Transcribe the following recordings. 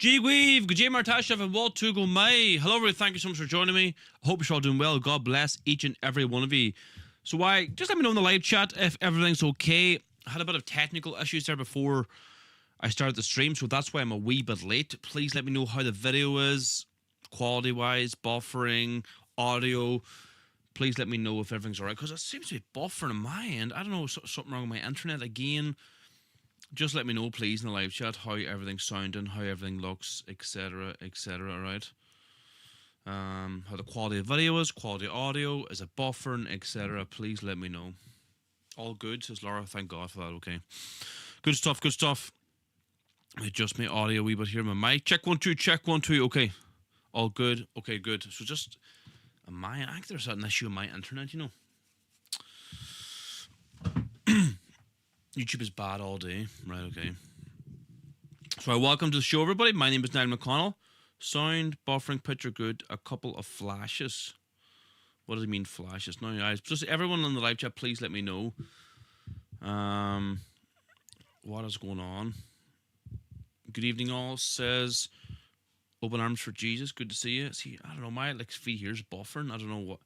G-Weave, Gajay Martashev, and Walt Tugo May. Hello, everybody. Thank you so much for joining me. I hope you're all doing well. God bless each and every one of you. So, just let me know in the live chat if everything's okay. I had a bit of technical issues there before I started the stream, so that's why I'm a wee bit late. Please let me know how the video is, quality-wise, buffering, audio. Please let me know if everything's alright, because it seems to be buffering on my end. I don't know, something wrong with my internet again. Just let me know, please, in the live chat how everything's sounding, how everything looks, etc., right? How the quality of video is, quality of audio, is it buffering, etc. Please let me know. All good, says Laura. Thank God for that. Okay. Good stuff, good stuff. Adjust my audio a wee bit here. My mic. Check 1 2, check 1 2. Okay. All good. Okay, good. So just I think there's an issue with my internet, you know. YouTube is bad all day. Right, okay. So welcome to the show, everybody. My name is Niall McConnell. Sound, buffering, picture good, a couple of flashes. What does it mean, flashes? No, guys, just everyone in the live chat, please let me know what is going on. Good evening, all. Says, open arms for Jesus. Good to see you. See, I don't know, my feed here is buffering. I don't know what.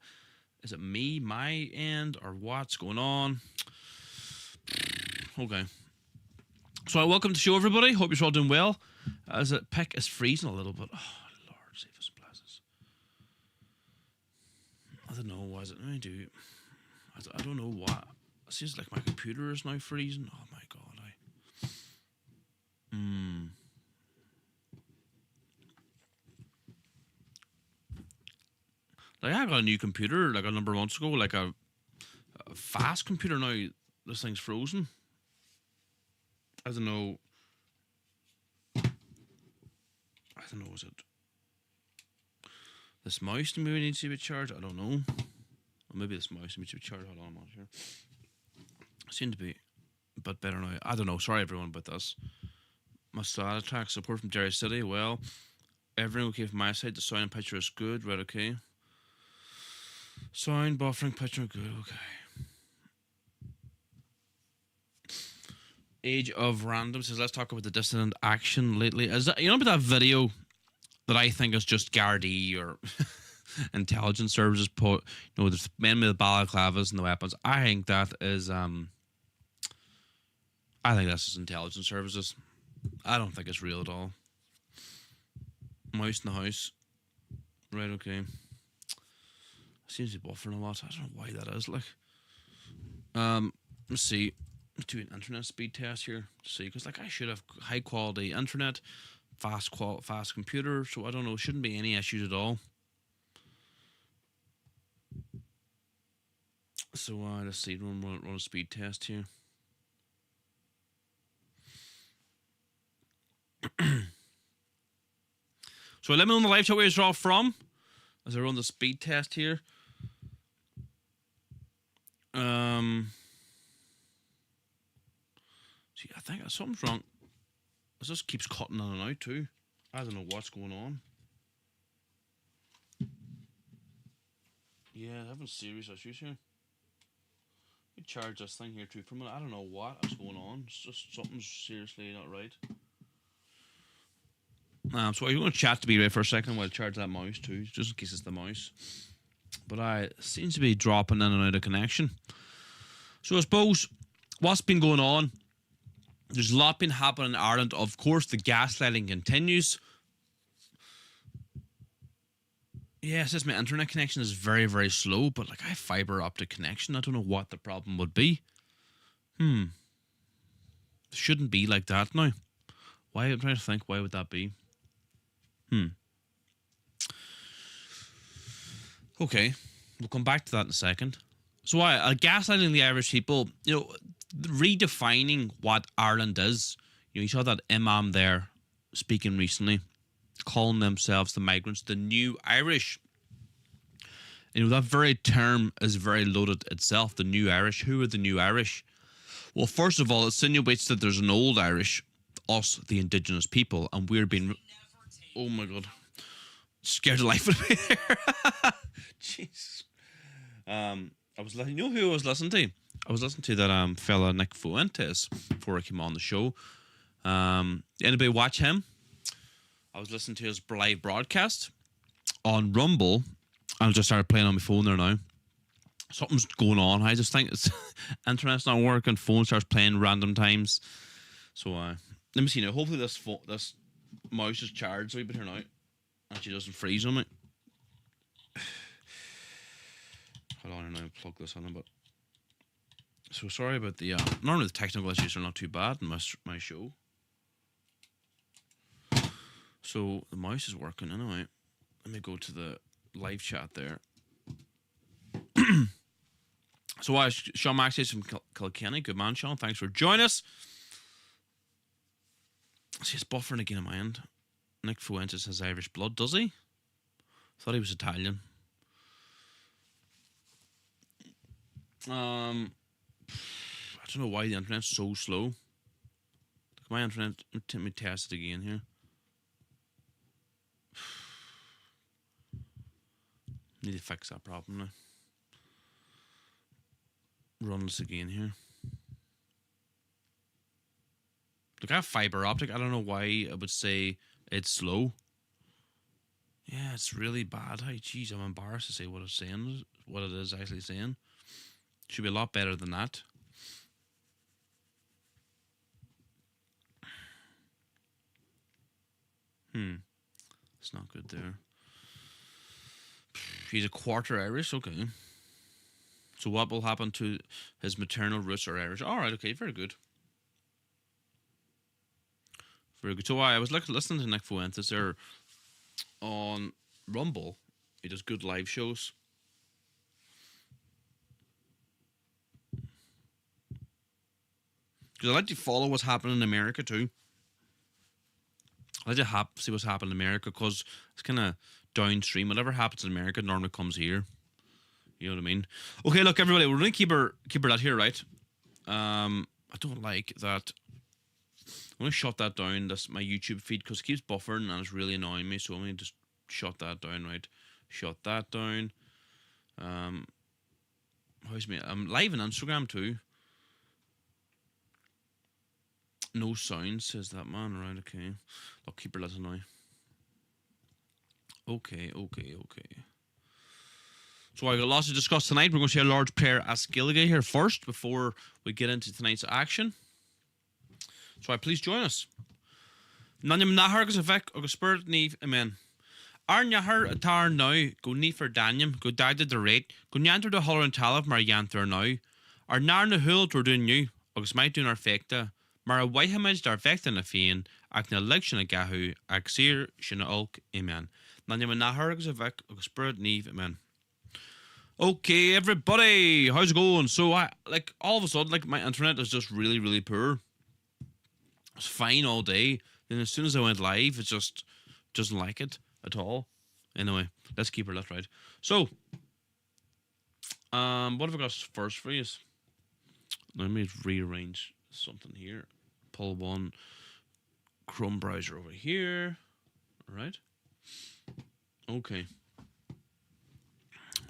Is it me, my end, or what's going on? Okay. So welcome to the show, everybody. Hope you're all doing well. As the pick is freezing a little bit. Oh, Lord, save us and bless us. I don't know. Why is it? I do. I don't know what. It seems like my computer is now freezing. Oh my God. Like I got a new computer like a number of months ago, like a fast computer. Now this thing's frozen. I don't know. Is it this mouse maybe needs to be charged? I don't know. Or maybe this mouse needs to be charged. Hold on, I'm not sure. Seem to be a bit better now. I don't know. Sorry everyone about this. My style track support from Jerry City. Well, everything okay from my side. The sound and picture is good. Right, okay. Sound, buffering, picture good. Okay. Age of Random says, let's talk about the dissident action lately. Is that, you know, about that video that I think is just Gardaí or intelligence services put, you know, there's men with the balaclavas and the weapons. I think that is, I think that's just intelligence services. I don't think it's real at all. Mouse in the house. Right, okay. Seems to be buffering a lot. I don't know why that is, like. Let's see. Let's do an internet speed test here to see, because like I should have high quality internet, fast computer, so I don't know, shouldn't be any issues at all. So let's see, run a speed test here. So let me know in the live chat where you're all from as I run the speed test here. See, I think something's wrong. This just keeps cutting in and out too. I don't know what's going on. Yeah, having serious issues here. We charge this thing here too for a minute. I don't know what is going on. It's just something's seriously not right. So you're going to chat to me right for a second while I charge that mouse too, just in case it's the mouse. But it seems to be dropping in and out of connection. So I suppose what's been going on, there's a lot been happening in Ireland. Of course, the gaslighting continues. Yeah, it says my internet connection is very, very slow, but like I have fiber optic connection. I don't know what the problem would be. It shouldn't be like that now. Why? I'm trying to think. Why would that be? Okay, we'll come back to that in a second. So gaslighting the Irish people, you know, redefining what Ireland is. You know, you saw that imam there speaking recently, calling themselves the migrants, the new Irish. You know, that very term is very loaded itself, the new Irish. Who are the new Irish? Well, first of all, it insinuates that there's an old Irish, us, the indigenous people, and we're being... Oh my God. Scared the life out of me there. Jeez. I was listening. You know who I was listening to? I was listening to that fella Nick Fuentes before I came on the show. Anybody watch him? I was listening to his live broadcast on Rumble, and I just started playing on my phone there now. Something's going on. I just think it's internet's not working. Phone starts playing random times. So let me see now. Hopefully this mouse is charged a wee bit here now, and she doesn't freeze on me. Hold on, now plug this in a bit. So sorry about the. Normally the technical issues are not too bad in my show. So the mouse is working anyway. Let me go to the live chat there. So Sean Maxey from Kilkenny. Good man, Sean. Thanks for joining us. See, it's buffering again in my end. Nick Fuentes has Irish blood, does he? Thought he was Italian. I don't know why the internet's so slow. My internet, let me test it again here. Need to fix that problem now. Run this again here. Look, I have fiber optic. I don't know why I would say it's slow. Yeah, it's really bad. Hey, jeez, I'm embarrassed to say what it's saying. What it is actually saying. Should be a lot better than that. It's not good there. He's a quarter Irish, okay. So what will happen to his maternal roots are Irish? All right, okay, very good. Very good. So I was listening to Nick Fuentes there on Rumble. He does good live shows. Because I like to follow what's happening in America too. I like to see what's happening in America because it's kind of downstream. Whatever happens in America normally comes here. You know what I mean? Okay, look, everybody, we're going to keep her that here, right? I don't like that. I'm going to shut that down, that's my YouTube feed, because it keeps buffering and it's really annoying me. So I'm going to just shut that down, right? Shut that down. How's me? I'm live on Instagram too. No sound, says that man. Right, okay. I'll keep her lit now. Okay. So I got lots to discuss tonight. We're going to see a large player as Gilligan here first before we get into tonight's action. So please join us. Nanyam nahar agus avek agus spirit neve amen. Ar nahar atar now go nefer danyam go dagda the rate go nyanter the holler and talif mar yanter now. Ar nar na hul tor doing you agus might doing our fecta. Mar a white image dar vecta na fian ac na election a gahu ac sir shina ulk amen. Nanyam nahar agus avek agus spirit neve amen. Okay, everybody, how's it going? So all of a sudden, my internet is just really, really poor. It's fine all day. Then as soon as I went live, it just doesn't like it at all. Anyway, let's keep her lit, right? So, what have I got first for you? Let me rearrange something here. Pull one Chrome browser over here. All right. Okay.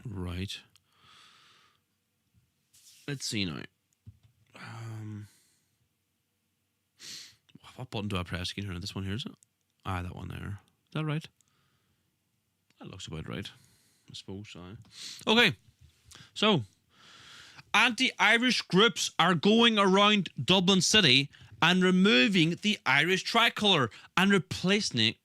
Right. Let's see now. What button do I press again here? This one here, is it? Ah, that one there. Is that right? That looks about right. I suppose. Okay. So, anti-Irish groups are going around Dublin City and removing the Irish tricolour and replacing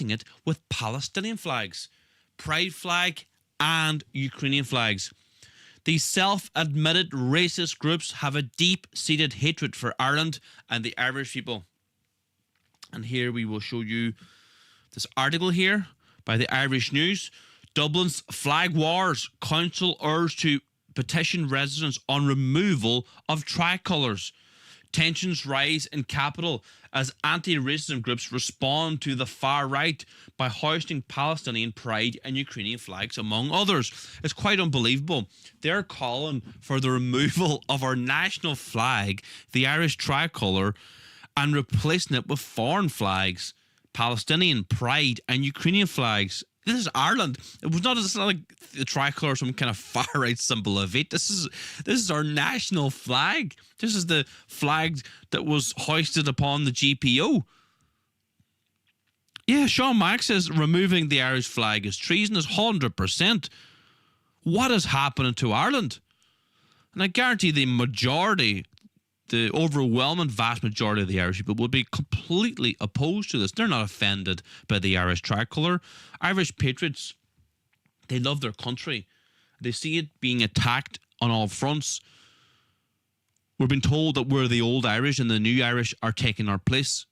it with Palestinian flags, pride flag, and Ukrainian flags. These self-admitted racist groups have a deep-seated hatred for Ireland and the Irish people. And here we will show you this article here by the Irish News. Dublin's Flag Wars Council urged to petition residents on removal of tricolours. Tensions rise in capital as anti-racism groups respond to the far right by hoisting Palestinian pride and Ukrainian flags, among others. It's quite unbelievable. They're calling for the removal of our national flag, the Irish tricolour, and replacing it with foreign flags, Palestinian pride and Ukrainian flags. This is Ireland. It's not like the tricolour or some kind of far right symbol of it. This is our national flag. This is the flag that was hoisted upon the GPO. Yeah, Sean Mack says removing the Irish flag is treasonous. 100%. What is happening to Ireland? And I guarantee the overwhelming vast majority of the Irish people would be completely opposed to this. They're not offended by the Irish tricolour. Irish patriots, they love their country. They see it being attacked on all fronts. We're being told that we're the old Irish and the new Irish are taking our place.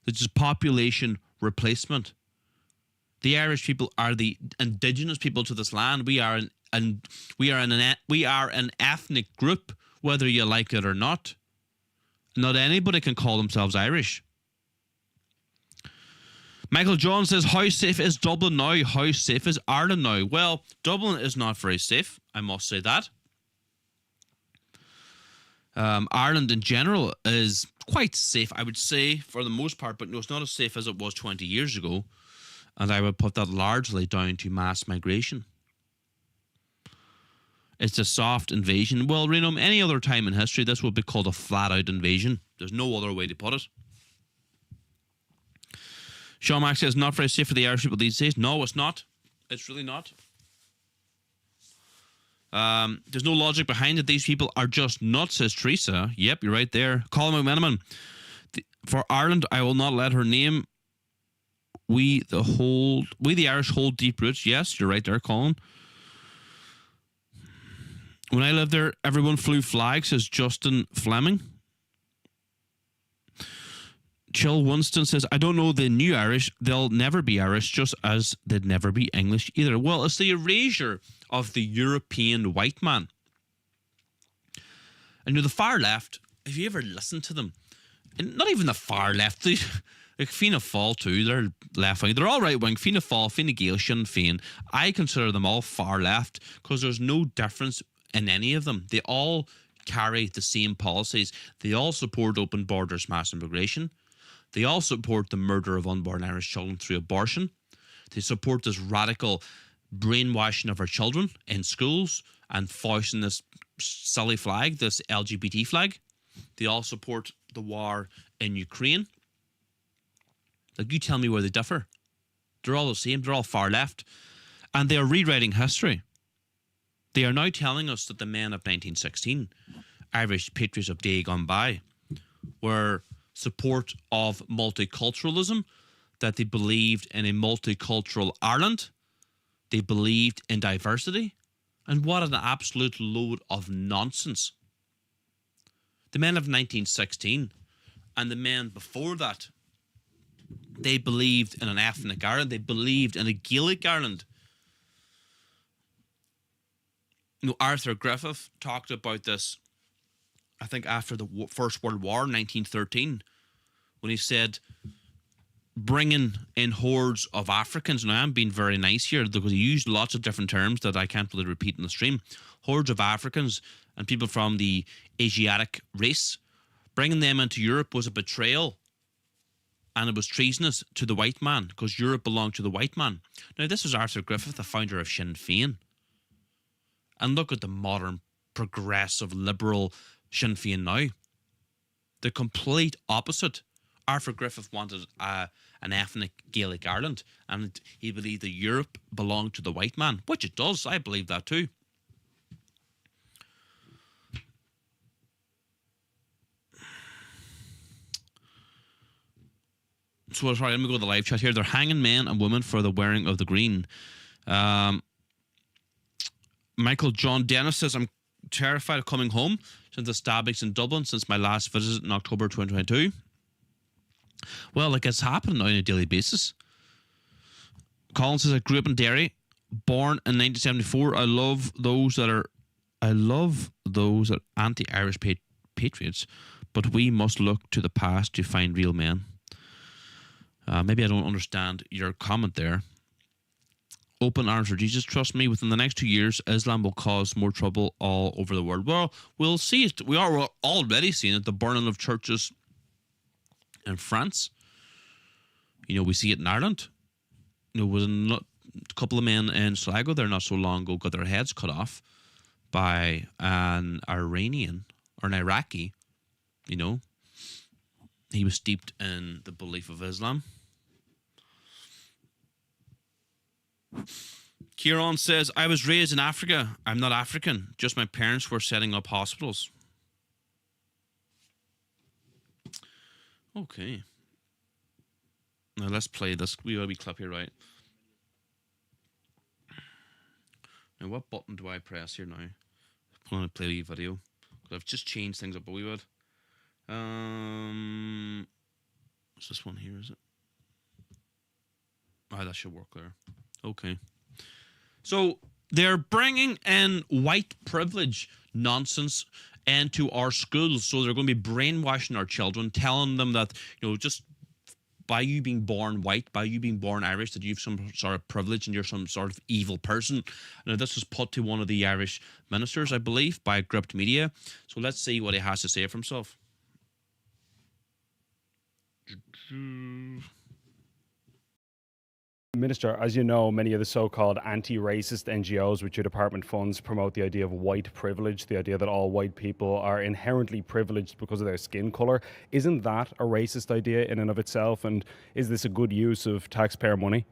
This is population replacement. The Irish people are the indigenous people to this land. We are an ethnic group, whether you like it or not. Not anybody can call themselves Irish. Michael John says, how safe is Dublin now? How safe is Ireland now? Well, Dublin is not very safe, I must say that. Ireland in general is quite safe, I would say, for the most part, but no, it's not as safe as it was 20 years ago. And I would put that largely down to mass migration. It's a soft invasion. Well, Reno, any other time in history, this would be called a flat-out invasion. There's no other way to put it. Sean Mack says, not very safe for the Irish people these days. No, it's not. It's really not. There's no logic behind it. These people are just nuts, says Teresa. Yep, you're right there. Colin McMenamin. For Ireland, I will not let her name. We the Irish hold deep roots. Yes, you're right there, Colin. When I lived there, everyone flew flags, says Justin Fleming. Chill Winston says, I don't know the new Irish. They'll never be Irish, just as they'd never be English either. Well, it's the erasure of the European white man. And the far left, if you ever listen to them, and not even the far left, like Fianna Fáil too, they're left wing. They're all right wing. Fianna Fáil, Fine Gael, Sinn Féin. I consider them all far left because there's no difference in any of them. They all carry the same policies. They all support open borders, mass immigration. They all support the murder of unborn Irish children through abortion. They support this radical brainwashing of our children in schools and foisting this silly flag, this LGBT flag. They all support the war in Ukraine. Like, you tell me where they differ. They're all the same. They're all far left. And they are rewriting history. They are now telling us that the men of 1916, Irish patriots of day gone by, were support of multiculturalism, that they believed in a multicultural Ireland. They believed in diversity. And what an absolute load of nonsense. The men of 1916 and the men before that, they believed in an ethnic Ireland. They believed in a Gaelic Ireland. Arthur Griffith talked about this, I think, after the First World War, 1913, when he said, bringing in hordes of Africans. Now, I'm being very nice here because he used lots of different terms that I can't really repeat in the stream. Hordes of Africans and people from the Asiatic race, bringing them into Europe was a betrayal. And it was treasonous to the white man because Europe belonged to the white man. Now, this was Arthur Griffith, the founder of Sinn Féin. And look at the modern, progressive, liberal Sinn Féin now. The complete opposite. Arthur Griffith wanted an ethnic Gaelic Ireland, and he believed that Europe belonged to the white man, which it does. I believe that too. So, sorry, let me go to the live chat here. They're hanging men and women for the wearing of the green. Michael John Dennis says, I'm terrified of coming home since the stabbings in Dublin since my last visit in October 2022. Well, like, it's happening now on a daily basis. Colin says, I grew up in Derry, born in 1974. I love those that are anti-Irish patriots, but we must look to the past to find real men. Maybe I don't understand your comment there. Open arms for Jesus. Trust me, within the next 2 years, Islam will cause more trouble all over the world. Well, we'll see it. We are already seeing it. The burning of churches in France. We see it in Ireland. Was a couple of men in Sligo there not so long ago got their heads cut off by an Iranian or an Iraqi. He was steeped in the belief of Islam. Kieran says, I was raised in Africa. I'm not African. Just my parents were setting up hospitals. Okay. Now let's play this wee clip here, right? Now what button do I press here now? I'm going to play a wee video. I've just changed things up a wee bit. What's this one here, is it? Oh, that should work there. Okay. So they're bringing in white privilege nonsense into our schools. So they're going to be brainwashing our children, telling them that, just by you being born white, by you being born Irish, that you have some sort of privilege and you're some sort of evil person. Now, this was put to one of the Irish ministers, I believe, by Gripped Media. So let's see what he has to say for himself. Minister, as you know, many of the so-called anti-racist NGOs which your department funds promote the idea of white privilege, the idea that all white people are inherently privileged because of their skin colour. Isn't that a racist idea in and of itself? And is this a good use of taxpayer money?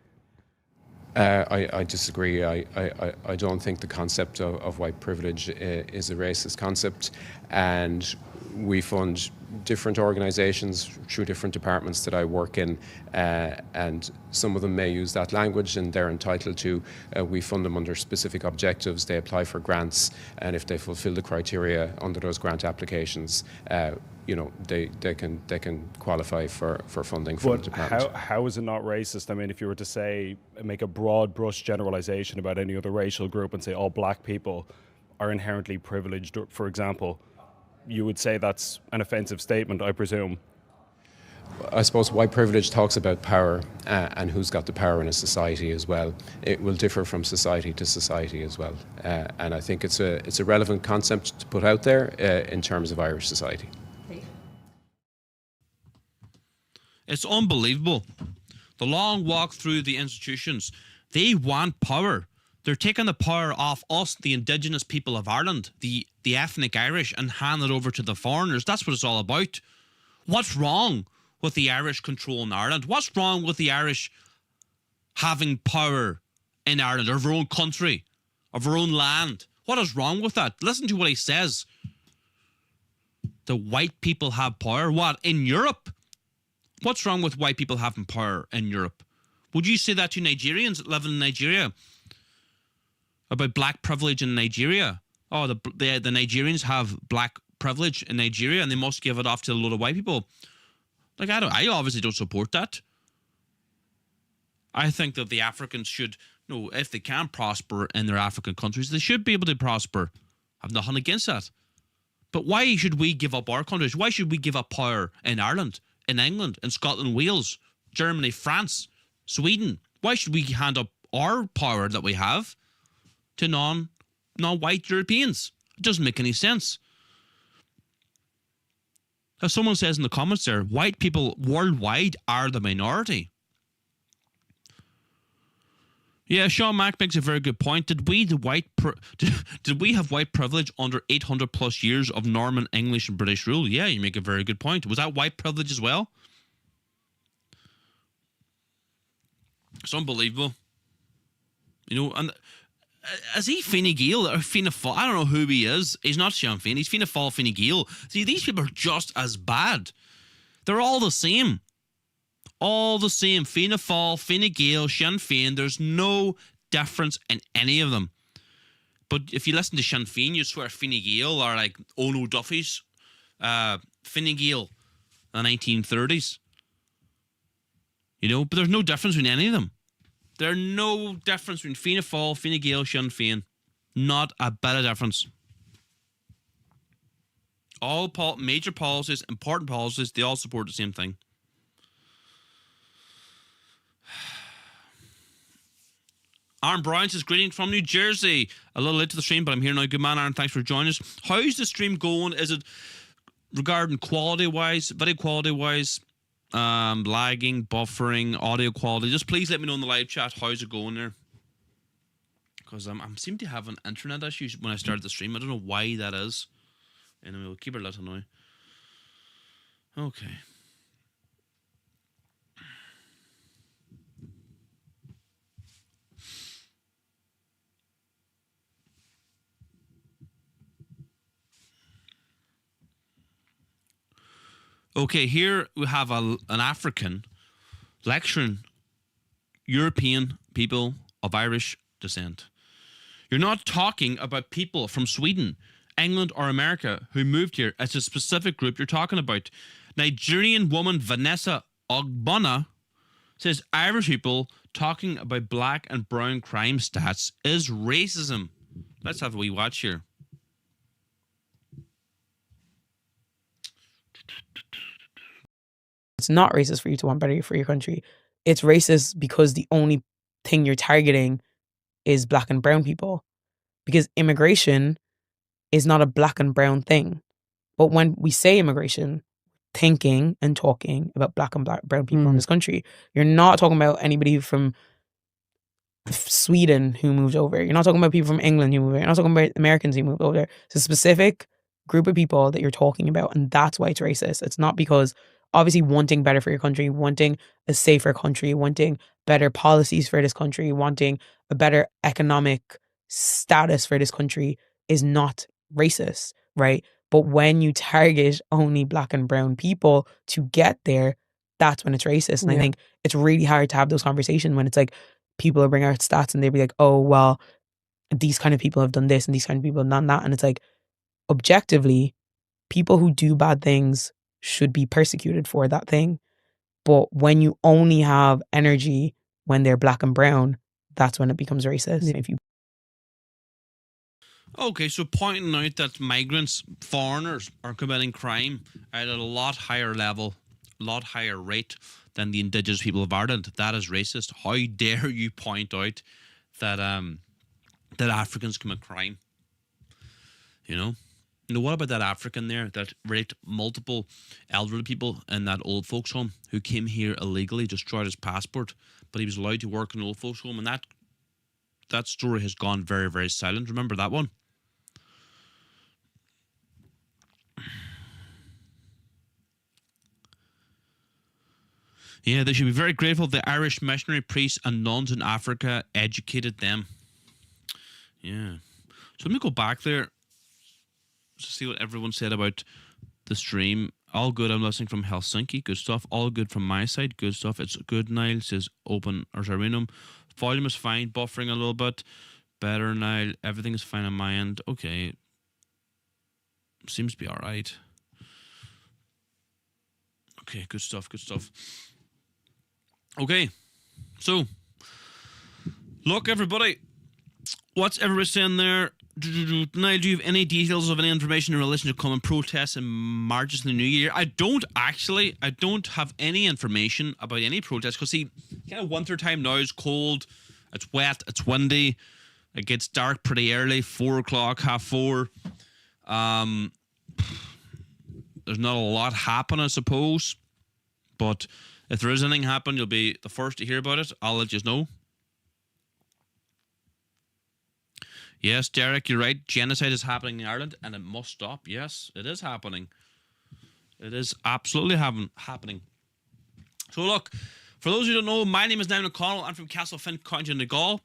I disagree. I don't think the concept of white privilege is a racist concept, and we fund different organisations through different departments that I work in, and some of them may use that language and they're entitled to. We fund them under specific objectives. They apply for grants, and if they fulfil the criteria under those grant applications, they can qualify for funding from the department. How is it not racist? I mean, if you were to say, make a broad brush generalization about any other racial group and say all black people are inherently privileged, for example, you would say that's an offensive statement, I presume. I suppose white privilege talks about power and who's got the power in a society as well. It will differ from society to society as well, and I think it's a relevant concept to put out there in terms of Irish society. It's unbelievable. The long walk through the institutions. They want power. They're taking the power off us, the indigenous people of Ireland, the ethnic Irish, and hand it over to the foreigners. That's what it's all about. What's wrong with the Irish controlling Ireland? What's wrong with the Irish having power in Ireland, of our own country, of our own land? What is wrong with that? Listen to what he says. The white people have power. What? In Europe? What's wrong with white people having power in Europe? Would you say that to Nigerians living in Nigeria? About black privilege in Nigeria? Oh, the Nigerians have black privilege in Nigeria and they must give it off to a load of white people. Like, I obviously don't support that. I think that the Africans should, if they can prosper in their African countries, they should be able to prosper. I've nothing against that. But why should we give up our countries? Why should we give up power in Ireland, in England, in Scotland, Wales, Germany, France, Sweden? Why should we hand up our power that we have to non-white Europeans? It doesn't make any sense. As someone says in the comments there, white people worldwide are the minority. Yeah, Sean Mack makes a very good point. Did we have white privilege under 800 plus years of Norman English and British rule? Yeah, you make a very good point. Was that white privilege as well? It's unbelievable. And is he Fine Gael or Fianna Fáil? I don't know who he is. He's not Sinn Féin. He's Fianna Fáil, Fine Gael. See, these people are just as bad. They're all the same. All the same. Fianna Fáil, Fine Gael, Sinn Féin. There's no difference in any of them. But if you listen to Sinn Féin, you swear Fine Gael are like Ono Duffy's. Fine Gael in the 1930s. But there's no difference between any of them. There's no difference between Fianna Fáil, Fine Gael, Sinn Féin. Not a bit of difference. All major policies, important policies, they all support the same thing. Aaron Brown says, greetings from New Jersey. A little late to the stream, but I'm here now. Good man, Aaron. Thanks for joining us. How's the stream going? Is it regarding quality-wise, video quality-wise, lagging, buffering, audio quality? Just please let me know in the live chat. How's it going there? Because I seem to have an internet issue when I started the stream. I don't know why that is. Anyway, we'll keep it little now. Okay. Okay, here we have an African lecturing European people of Irish descent. You're not talking about people from Sweden, England, or America who moved here. It's a specific group you're talking about. Nigerian woman Vanessa Ogbonna says Irish people talking about black and brown crime stats is racism. Let's have a wee watch here. It's not racist for you to want better for your country. It's racist because the only thing you're targeting is black and brown people. Because immigration is not a black and brown thing. But when we say immigration, thinking and talking about black and brown people in this country, you're not talking about anybody from Sweden who moved over. You're not talking about people from England who moved over. You're not talking about Americans who moved over there. It's a specific group of people that you're talking about, and that's why it's racist. It's not because obviously wanting better for your country, wanting a safer country, wanting better policies for this country, wanting a better economic status for this country is not racist, right? But when you target only black and brown people to get there, that's when it's racist. And I think it's really hard to have those conversations when it's like people will bring out stats and they'll be like, oh, well, these kind of people have done this and these kind of people have done that. And it's like, objectively, people who do bad things should be persecuted for that thing. But when you only have energy when they're black and brown, that's when it becomes racist. If you Okay, so pointing out that migrants, foreigners, are committing crime at a lot higher level, a lot higher rate than the indigenous people of Ireland, that is racist. How dare you point out that that Africans commit crime? You know, what about that African there that raped multiple elderly people in that old folks home who came here illegally, destroyed his passport, but he was allowed to work in an old folks home, and that story has gone very, very silent. Remember that one? Yeah, they should be very grateful the Irish missionary priests and nuns in Africa educated them. Yeah. So let me go back there to see what everyone said about the stream. All good. I'm listening from Helsinki. Good stuff. All good from my side. Good stuff. It's good. Niall says open or Zarinum. Volume is fine. Buffering a little bit. Better, Niall. Everything is fine on my end. Okay. Seems to be all right. Okay. Good stuff. Good stuff. Okay. So, look, everybody. What's everybody saying there? Niall, do you have any details of any information in relation to coming protests and marches in the new year? I don't have any information about any protests because, see, kind of winter time now is cold, it's wet, it's windy, it gets dark pretty early, 4 o'clock, 4:30. There's not a lot happening, I suppose, but if there is anything happen, you'll be the first to hear about it. I'll let you know. Yes, Derek, you're right. Genocide is happening in Ireland and it must stop. Yes, it is happening. It is absolutely happening. So look, for those who don't know, my name is Niall McConnell. I'm from Castlefin, County Donegal.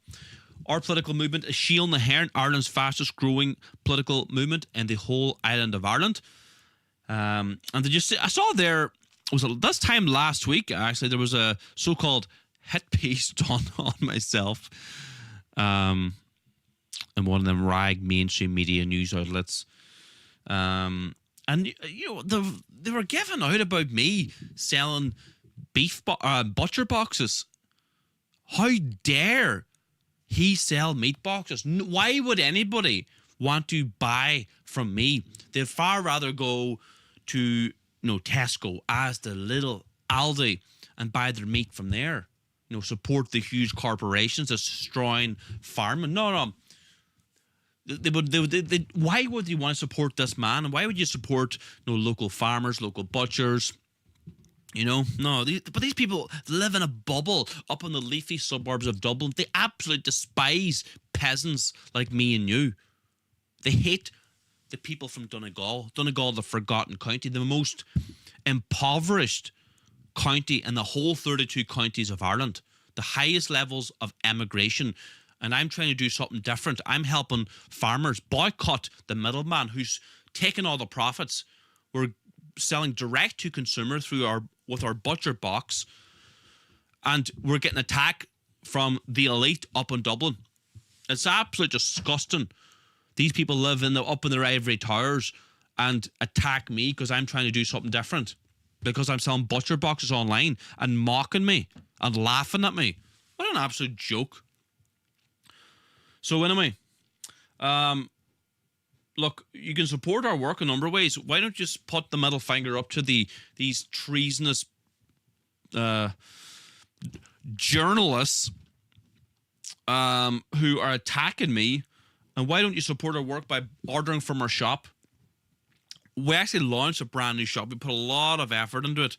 Our political movement is Shield na Hern, Ireland's fastest growing political movement in the whole island of Ireland. And did you see, I saw there, was it this time last week, actually, there was a so-called hit piece done on myself. And one of them rag mainstream media news outlets. And, you know, they were giving out about me selling beef butcher boxes. How dare he sell meat boxes? Why would anybody want to buy from me? They'd far rather go to Tesco, Asda, Lidl, Aldi, and buy their meat from there. Support the huge corporations that's destroying farming. No. Why would you want to support this man? And why would you support local farmers, local butchers? No. But these people live in a bubble up in the leafy suburbs of Dublin. They absolutely despise peasants like me and you. They hate the people from Donegal. Donegal, the forgotten county, the most impoverished county in the whole 32 counties of Ireland. The highest levels of emigration. And I'm trying to do something different. I'm helping farmers boycott the middleman who's taking all the profits. We're selling direct to consumer with our butcher box, and we're getting attacked from the elite up in Dublin. It's absolutely disgusting. These people live up in their ivory towers and attack me because I'm trying to do something different, because I'm selling butcher boxes online, and mocking me and laughing at me. What an absolute joke. So anyway, look, you can support our work a number of ways. Why don't you just put the middle finger up to these treasonous journalists who are attacking me, and why don't you support our work by ordering from our shop? We actually launched a brand new shop. We put a lot of effort into it.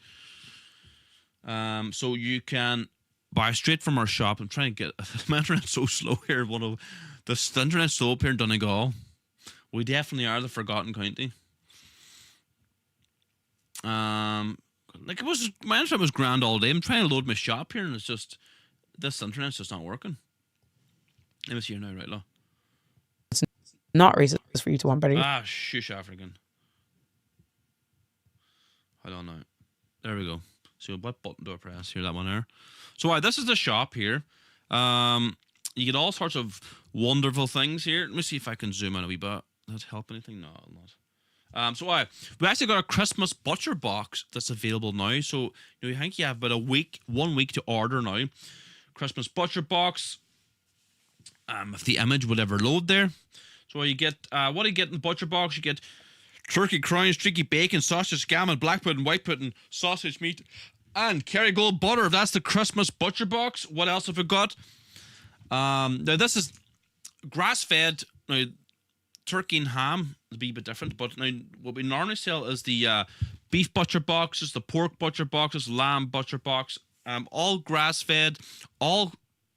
So you can buy straight from our shop. I'm trying to get my internet's so slow here. The internet's slow up here in Donegal. We definitely are the forgotten county. Like, my internet was grand all day. I'm trying to load my shop here, and it's just, this internet's just not working. Let me see here now, right, Law? It's not racist for you to want better. Ah, shush, African. Hold on now. There we go. So what button do I press? Here, that one there. So this is the shop here. You get all sorts of wonderful things here. Let me see if I can zoom in a wee bit. Does that help anything? No, not. We actually got a Christmas butcher box that's available now. So I think you have about 1 week to order now. Christmas butcher box. If the image would ever load there. So you get what do you get in the butcher box? You get turkey crowns, streaky bacon, sausage, gammon, black pudding, white pudding, sausage meat, and Kerrygold butter. That's the Christmas butcher box. What else have we got? Now this is grass-fed. Now turkey and ham is a bit different, but now what we normally sell is the beef butcher boxes, the pork butcher boxes, lamb butcher box. All grass-fed, all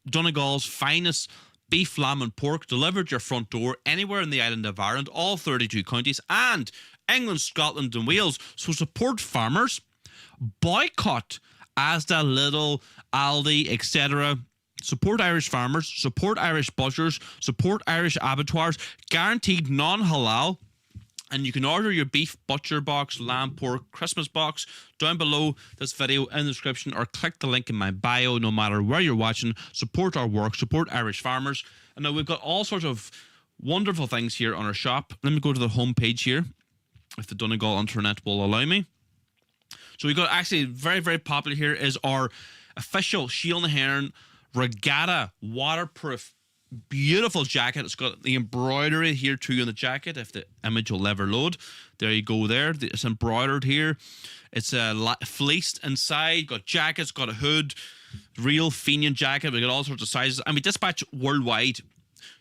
Donegal's finest beef, lamb and pork delivered to your front door anywhere in the island of Ireland, all 32 counties, and England, Scotland and Wales. So support farmers, boycott Asda, Lidl, Aldi, etc. Support Irish farmers, support Irish butchers, support Irish abattoirs, guaranteed non-halal. And you can order your beef butcher box, lamb, pork, Christmas box down below this video in the description, or click the link in my bio. No matter where you're watching, support our work, support Irish farmers. And now we've got all sorts of wonderful things here on our shop. Let me go to the home page here, if the Donegal internet will allow me. So we got actually very, very popular here is our official Shield and Hearn Regatta waterproof beautiful jacket. It's got the embroidery here too on the jacket, if the image will ever load. There you go there. It's embroidered here. It's fleeced inside, got jackets, got a hood, real Fenian jacket. We got all sorts of sizes, and we dispatch worldwide.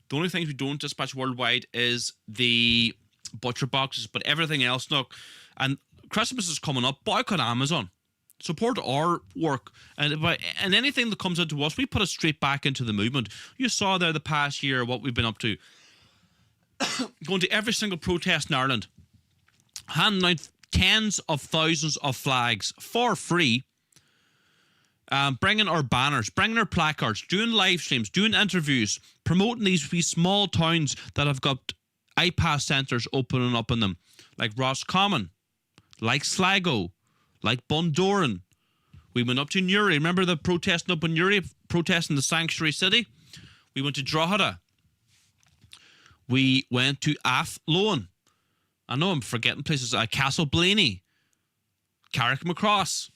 The only things we don't dispatch worldwide is the butcher boxes, but everything else, look. And Christmas is coming up. Boycott Amazon. Support our work, and anything that comes into us, we put it straight back into the movement. You saw there the past year what we've been up to. Going to every single protest in Ireland, handing out tens of thousands of flags for free, bringing our banners, bringing our placards, doing live streams, doing interviews, promoting these wee small towns that have got iPass centres opening up in them, like Roscommon, like Sligo, like Bundoran. We went up to Newry. Remember the protesting up in Newry, protesting the sanctuary city? We went to Drogheda. We went to Athlone. I know I'm forgetting places. Castle Blaney, Carrickmacross,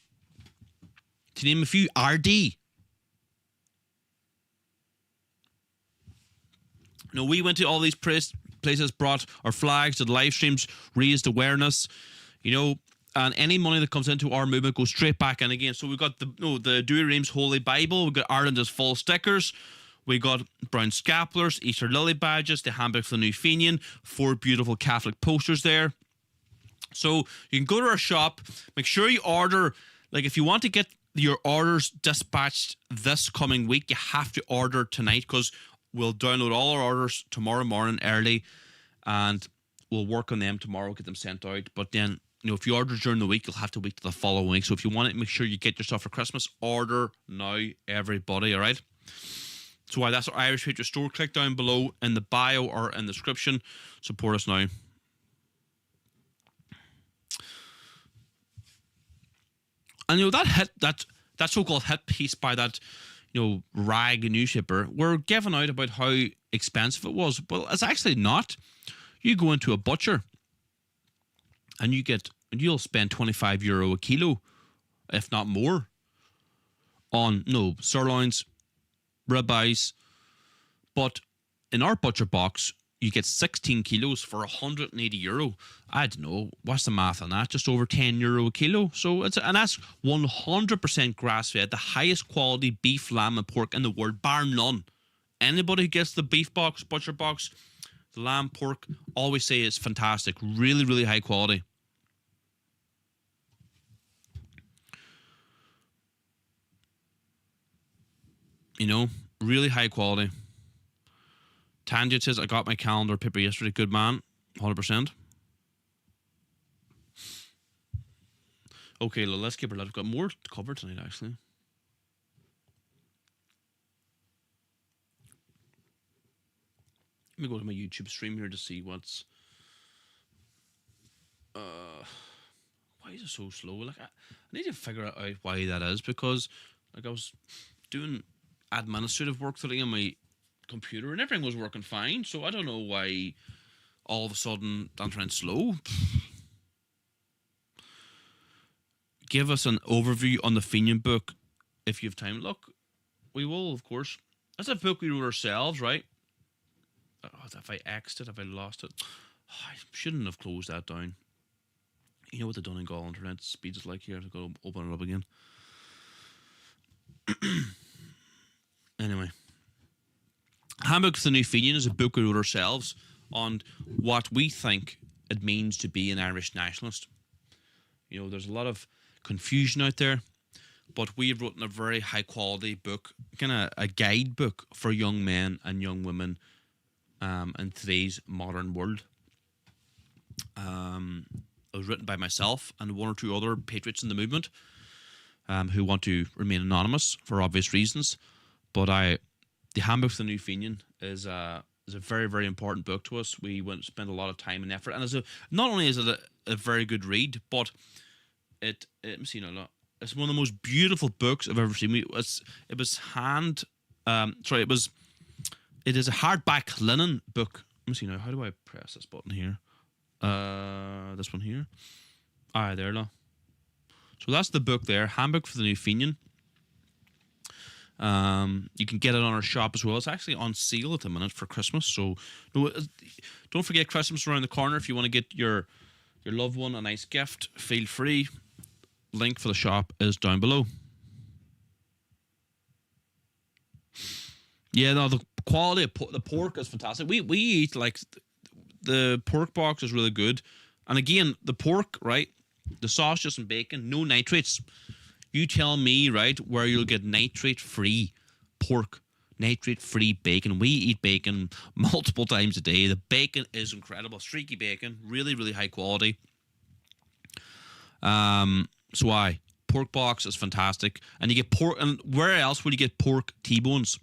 to name a few. RD. No, we went to all these places, brought our flags, did live streams, raised awareness, and any money that comes into our movement goes straight back in again. So we've got the Dewey Reams Holy Bible. We've got Ireland as full stickers. We got brown scapulars, Easter lily badges, the handbook for the New Fenian, 4 beautiful Catholic posters there. So you can go to our shop. Make sure you order. Like, if you want to get your orders dispatched this coming week, you have to order tonight, because we'll download all our orders tomorrow morning early, and we'll work on them tomorrow, get them sent out. But then, if you order during the week, you'll have to wait till the following week. So if you want it, make sure you get your stuff for Christmas. Order now, everybody, all right? So that's our Irish Patriot store. Click down below in the bio or in the description. Support us now. And that so-called hit piece by that rag newspaper were given out about how expensive it was. Well, it's actually not. You go into a butcher and you'll spend €25 a kilo, if not more, on sirloins, ribeyes. But in our butcher box, you get 16 kilos for €180. I don't know, what's the math on that? Just over €10 a kilo. So and that's 100% grass fed, the highest quality beef, lamb, and pork in the world, bar none. Anybody who gets the beef box, butcher box, the lamb, pork, always say it's fantastic. Really, really high quality. Really high quality. Tangent says, I got my calendar paper yesterday. Good man. 100%. Okay, let's keep her. I've got more to cover tonight, actually. Let me go to my YouTube stream here to see what's... why is it so slow? Like, I need to figure out why that is, because I was doing administrative work today on my computer and everything was working fine, so I don't know why all of a sudden that went slow. Give us an overview on the Fenian book if you have time. Look, we will, of course. That's a book we wrote ourselves, right? If I X'd it, if I lost it, I shouldn't have closed that down. You know what they've done in Gall internet speed is like here. I've got to open it up again. Anyway, Handbook of the New Fenian is a book we wrote ourselves on what we think it means to be an Irish nationalist. There's a lot of confusion out there, but we've written a very high quality book, kind of a guidebook for young men and young women in today's modern world. It was written by myself and one or two other patriots in the movement who want to remain anonymous for obvious reasons. But the Handbook of the New Fenian is a very, very important book to us. We spend a lot of time and effort, and not only is it a very good read, but it's one of the most beautiful books I've ever seen. It is a hardback linen book. Let me see now. How do I press this button here? This one here. There now. So that's the book there, Handbook for the New Fenian. You can get it on our shop as well. It's actually on sale at the minute for Christmas. So don't forget, Christmas around the corner. If you want to get your loved one a nice gift, feel free. Link for the shop is down below. Yeah, no, the quality of the pork is fantastic. We eat like the pork box is really good, and again the pork, right? The sausages and bacon, no nitrates. You tell me, right, where you'll get nitrate-free pork, nitrate-free bacon. We eat bacon multiple times a day. The bacon is incredible. Streaky bacon, really, really high quality. So pork box is fantastic. And you get pork, and where else would you get pork T-bones?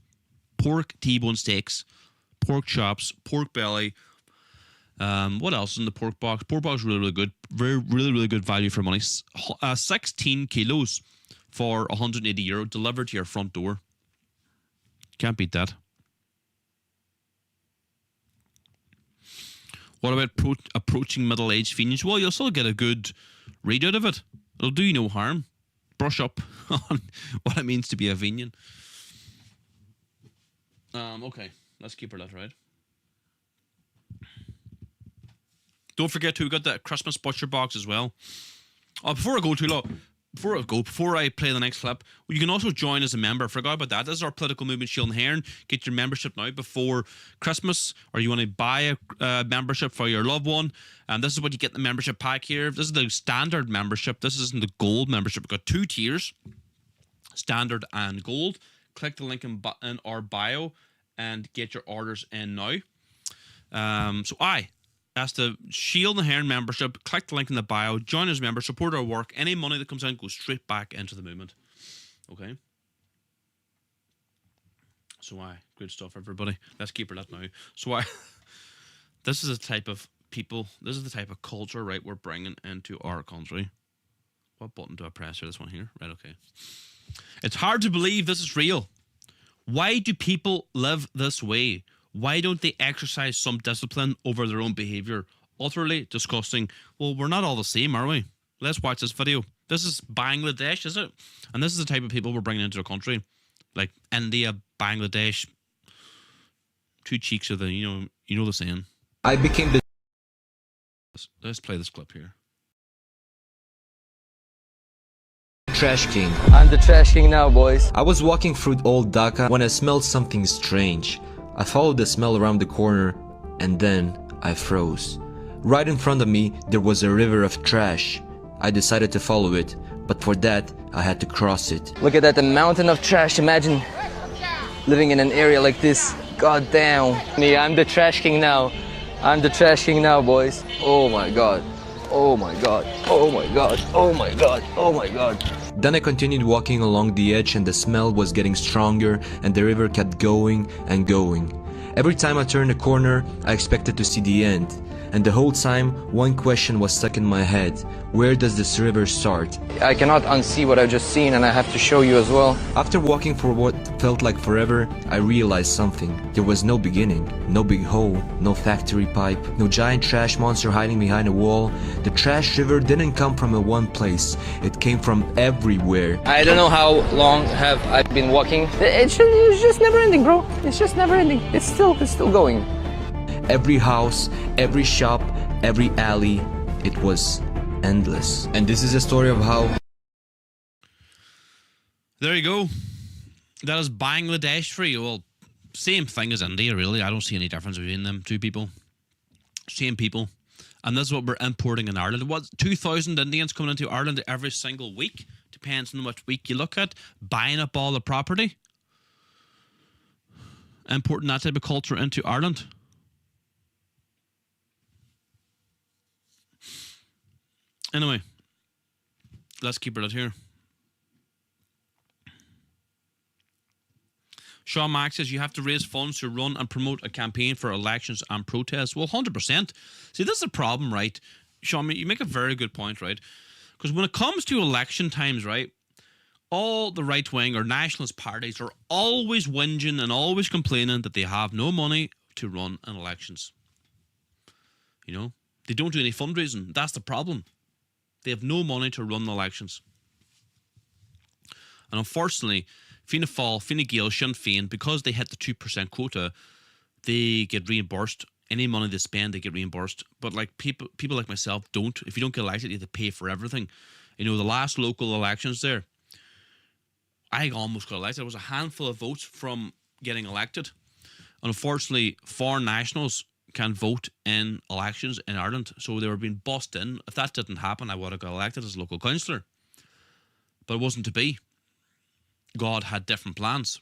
Pork T-bone steaks, pork chops, pork belly. What else is in the pork box? Pork box is really, really good. Really, really good value for money. 16 kilos for €180 delivered to your front door. Can't beat that. What about approaching middle-aged Fenians? Well, you'll still get a good read out of it. It'll do you no harm. Brush up on what it means to be a Fenian. Okay, let's keep her that right. Don't forget to, we got that Christmas butcher box as well. Before I play the next clip, you can also join as a member. Forgot about that. This is our political movement, Shield and Hearn. Get your membership now before Christmas, or you want to buy a membership for your loved one. And this is what you get in the membership pack here. This is the standard membership. This isn't the gold membership. We've got 2 tiers, standard and gold. Click the link in our bio and get your orders in now. That's the Shield and Hearn membership. Click the link in the bio. Join as a member. Support our work. Any money that comes in goes straight back into the movement. Okay? So good stuff, everybody. Let's keep her that now. So this is the type of people, this is the type of culture, right, we're bringing into our country. What button do I press here? This one here? Right, okay. It's hard to believe this is real. Why do people live this way? Why don't they exercise some discipline over their own behavior? Utterly disgusting. Well, we're not all the same, are we? Let's watch this video. This is Bangladesh, is it? And this is the type of people we're bringing into the country. Like India, Bangladesh. Two cheeks of the, you know the saying. I became the Let's play this clip here. trash king. I'm the trash king now, boys. I was walking through old Dhaka when I smelled something strange. I followed the smell around the corner and then I froze. Right in front of me there was a river of trash. I decided to follow it, but for that I had to cross it. Look at that, the mountain of trash. Imagine living in an area like this. God damn. Me, I'm the trash king now. I'm the trash king now, boys. Oh my god. Oh my god. Oh my god. Oh my god. Oh my god. Then I continued walking along the edge and the smell was getting stronger and the river kept going and going. Every time I turned a corner, I expected to see the end. And the whole time, one question was stuck in my head. Where does this river start? I cannot unsee what I've just seen, and I have to show you as well. After walking for what felt like forever, I realized something. There was no beginning, no big hole, no factory pipe, no giant trash monster hiding behind a wall. The trash river didn't come from one place. It came from everywhere. I don't know how long have I been walking. It's just never ending, bro. It's just never ending. It's still going. Every house, every shop, every alley, it was endless. And this is a story of how... There you go. That is Bangladesh for you. Well, same thing as India, really. I don't see any difference between them two people. Same people. And this is what we're importing in Ireland. What, 2,000 Indians coming into Ireland every single week? Depends on which week you look at. Buying up all the property. Importing that type of culture into Ireland. Anyway, let's keep it out here. Sean Mack says you have to raise funds to run and promote a campaign for elections and protests. Well, 100%. See, this is a problem, right? Sean, you make a very good point, right? Because when it comes to election times, right, all the right-wing or nationalist parties are always whinging and always complaining that they have no money to run in elections. You know, they don't do any fundraising. That's the problem. They have no money to run the elections. And unfortunately, Fianna Fáil, Fine Gael, Sinn Féin, because they hit the 2% quota, they get reimbursed. Any money they spend, they get reimbursed. But like people like myself don't. If you don't get elected, you have to pay for everything. You know, the last local elections there, I almost got elected. It was a handful of votes from getting elected. And unfortunately, foreign nationals can vote in elections in Ireland, so they were being bussed in. If that didn't happen, I would have got elected as a local councillor, but it wasn't to be. God had different plans.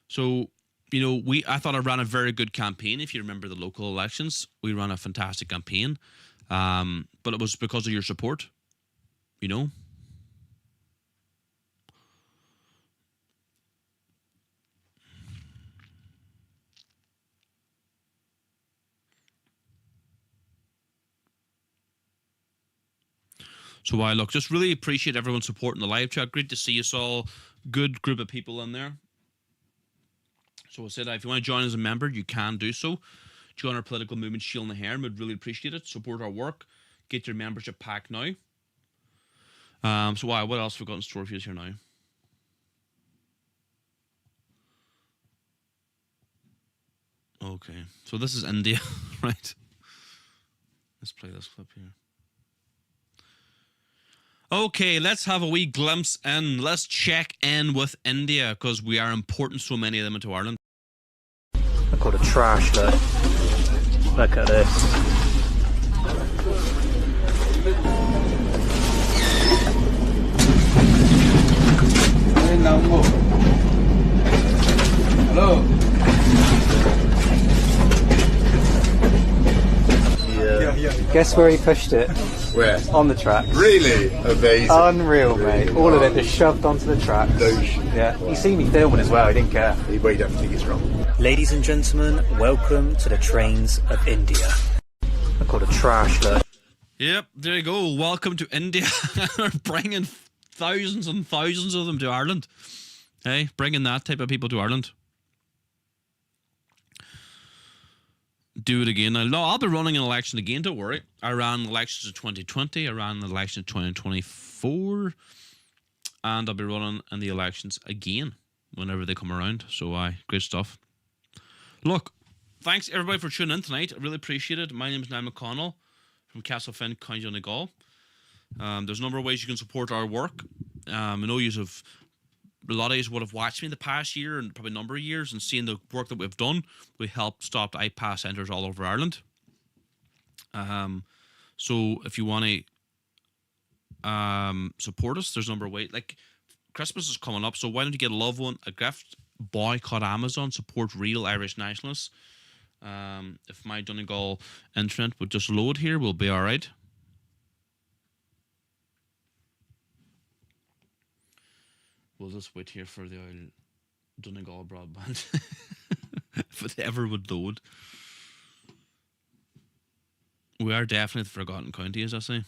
So, you know, I thought I ran a very good campaign. If you remember the local elections, we ran a fantastic campaign, but it was because of your support, you know. So I look, just really appreciate everyone supporting the live chat. Great to see you all. Good group of people in there. So I said, if you want to join as a member, you can do so. Join our political movement, Shielding the Hair. We'd really appreciate it. Support our work. Get your membership pack now. So what else have we got in store for you here now? Okay, so this is India, right? Let's play this clip here. Okay, let's have a wee glimpse in. Let's check in with India, because we are importing so many of them into Ireland. Look at the trash there. Look at this. Hello. Yeah. Guess where he pushed it? Where? On the tracks. Really? Amazing. Unreal, mate. All of it just shoved onto the tracks. Yeah. You see me filming as well, I didn't care. He weighed everything is wrong. Ladies and gentlemen, welcome to the trains of India. Look at the trash there. Yep, there you go. Welcome to India. We're bringing thousands and thousands of them to Ireland. Hey, bringing that type of people to Ireland. Do it again. No, I'll be running an election again, don't worry. I ran elections in 2020. I ran the election in 2024. And I'll be running in the elections again whenever they come around. So, great stuff. Look, thanks everybody for tuning in tonight. I really appreciate it. My name is Niall McConnell from Castlefin, County Donegal. There's a number of ways you can support our work. I know a lot of you would have watched me in the past year and probably a number of years and seen the work that we've done. We helped stop iPass centres all over Ireland. So if you want to support us, there's a number of ways. Like Christmas is coming up, so why don't you get a loved one a gift? Boycott Amazon, support real Irish nationalists. If my Donegal internet would just load here, we'll be all right. We'll just wait here for the old Donegal broadband. If it ever would load. We are definitely the forgotten county, as I say.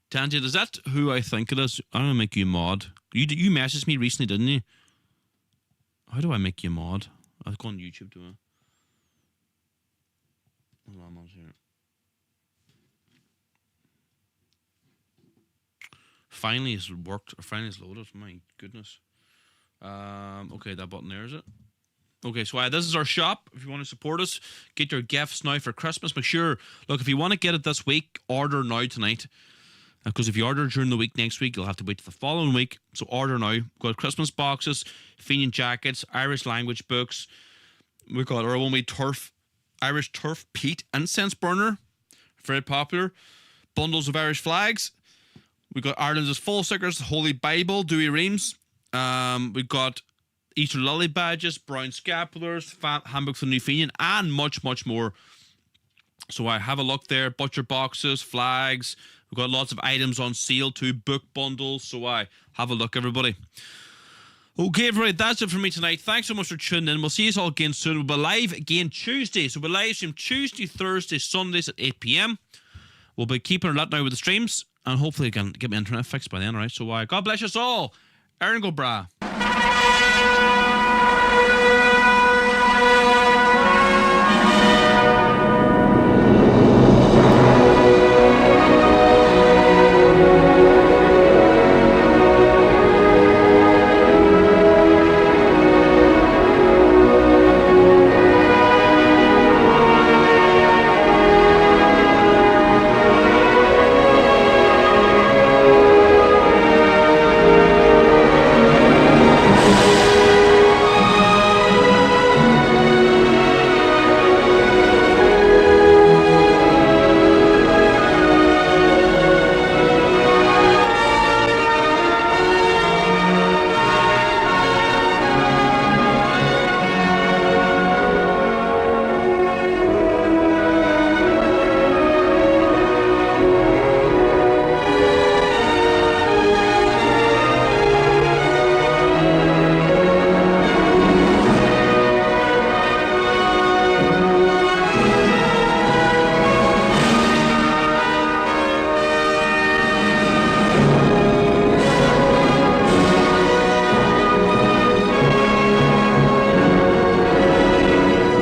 Tangent, is that who I think it is? I'm gonna make you mod. You messaged me recently, didn't you? How do I make you mod? I'll go on YouTube to it. Hold on, I'm on here. Finally it's worked, or finally it's loaded. My goodness. Okay, that button there, is it? Okay, so this is our shop. If you want to support us, get your gifts now for Christmas. Make sure, look, if you want to get it this week, order now tonight. Because if you order during the week next week, you'll have to wait till the following week. So order now. We've got Christmas boxes, Fenian jackets, Irish language books. We've got our own wee Irish turf peat incense burner. Very popular. Bundles of Irish flags. We've got Ireland's full stickers, Holy Bible, Dewey Reams. We've got Easter Lily badges, brown scapulars, handbooks of New Fenian, and much, much more. So I have a look there. Butcher boxes, flags. We've got lots of items on sale too, book bundles. So have a look, everybody. Okay, everybody, that's it for me tonight. Thanks so much for tuning in. We'll see you all again soon. We'll be live again Tuesday. So we'll live stream Tuesday, Thursday, Sundays at 8 p.m. We'll be keeping a lot now with the streams. And hopefully I can get my internet fixed by then, alright? So God bless us all. Erin go bra.